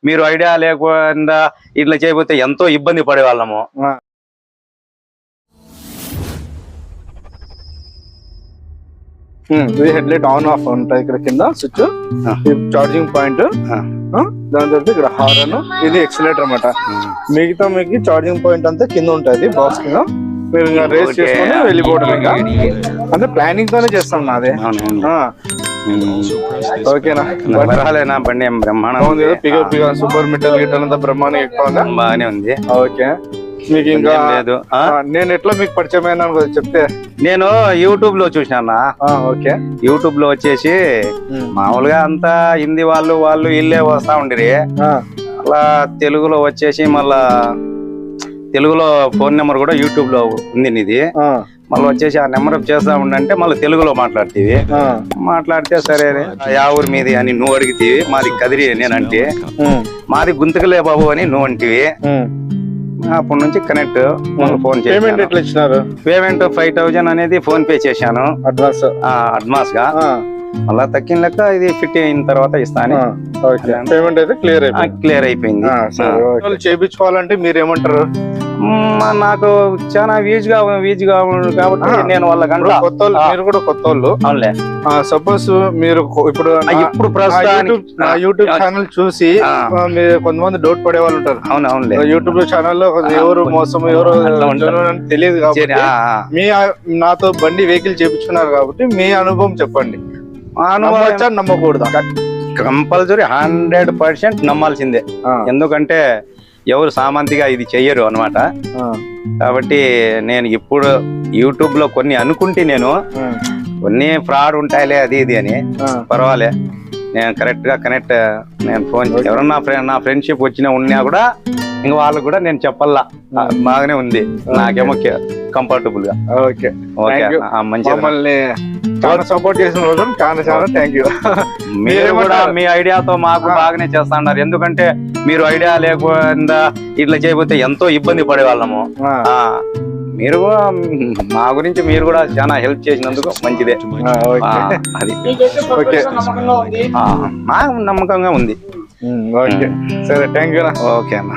మీరు ఐడియా లేకుండా ఇట్లా చేయకపోతే ఎంతో ఇబ్బంది పడేవాళ్ళము. ఇది హెడ్ లైట్ ఆన్ ఆఫ్ ఉంటుంది ఇక్కడ కింద స్విచ్, చార్జింగ్ పాయింట్, దాని తర్వాత ఇక్కడ హారన్, ఇది ఎక్సిలేటర్ అన్నమాట. మిగతా మీకు చార్జింగ్ పాయింట్ అంతా కింద ఉంటుంది బాక్స్ కింద. మీరు ఇంకా రేస్ చేసుకొని వెళ్ళిపోవడం. ఇంకా అంటే ప్లానింగ్ తోనే చేస్తాం నాదే. ఓకేనా బండి బ్రహ్మాండం, సూపర్ మిట్టల్ గిట్టల్ అంతా బ్రహ్మాండం ఎక్కువ బాగానే ఉంది. ఓకే, మీకు ఇంకా లేదు. నేను ఎట్లా మీకు పరిచయం అయినా చెప్తే, నేను యూట్యూబ్ లో చూసినా. ఓకే, యూట్యూబ్ లో వచ్చేసి మామూలుగా అంతా హిందీ వాళ్ళు ఇల్లే వస్తా ఉండిరి. అలా తెలుగులో వచ్చేసి మళ్ళా తెలుగులో ఫోన్ నెంబర్ కూడా యూట్యూబ్ లో ఉంది నీది. మళ్ళీ వచ్చేసి ఆ నెంబర్ చేస్తా ఉండంటే మళ్ళీ తెలుగులో మాట్లాడుతీవి. మాట్లాడితే సరే యా ఊరి మీది అని నువ్వు అడిగితీవి. మాది కదిరి నేనంటే, మాది గుంతకలే బాబు అని నువ్వు అంటివి. అప్పటి నుంచి కనెక్ట్ ఫోన్ పేమెంట్ ఎట్లా ఇచ్చినారు? పేమెంట్ 5000 అనేది ఫోన్ పే చేశాను అడ్వాన్స్ గా. అలా తక్కిన లెక్క ఇది ఫిట్ అయిన తర్వాత ఇస్తాను. పేమెంట్ అయితే క్లియర్ అయిపోయింది. చేయించుకోవాలంటే మీరు ఏమంటారు? నాకు చాలా వీజ్ గా కాబట్టి నేను వాళ్ళ గంట మీరు కూడా కొత్త వాళ్ళు. అవునులే, సపోజ్ మీరు ఇప్పుడు యూట్యూబ్ ఛానల్ చూసి మీరు కొంతమంది డౌట్ పడే వాళ్ళు ఉంటారు. అవును, యూట్యూబ్ ఛానల్లో ఎవరు మోసం ఎవరు తెలియదు కాబట్టి నాతో బండి వెహికల్ చేయించుకున్నారు కాబట్టి మీ అనుభవం చెప్పండి. అనుభవం నమ్మకూడదు, కంపల్సరీ 100% నమ్మాల్సిందే. ఎందుకంటే ఎవరు సామంతిగా ఇది చెయ్యరు అన్నమాట. కాబట్టి నేను ఇప్పుడు యూట్యూబ్ లో కొన్ని అనుకుంటే నేను కొన్ని ఫ్రాడ్ ఉంటాయిలే అది ఇది అని, పర్వాలే నేను కరెక్ట్ గా నేను ఫోన్ ఎవరన్నా నా ఫ్రెండ్షిప్ ఉన్నా కూడా ఇంకా వాళ్ళకు కూడా నేను చెప్పాలా బాగానే ఉంది, నాకేమో కంఫర్టబుల్ గా. ఓకే, మమ్మల్ని చాలా సపోర్ట్ చేసిన రోజు చాలా థ్యాంక్ యూ. మీరు కూడా మీ ఐడియాతో మాకు బాగానే చేస్తున్నారు. ఎందుకంటే మీరు ఐడియా లేకుండా ఇట్లా చేయకపోతే ఎంతో ఇబ్బంది పడేవాళ్ళము. మీరు కూడా మా గురించి మీరు కూడా చాలా హెల్ప్ చేసినందుకు మంచిదే. అది మాకు నమ్మకంగా ఉంది. సరే, థ్యాంక్ యూ. ఓకే అన్న.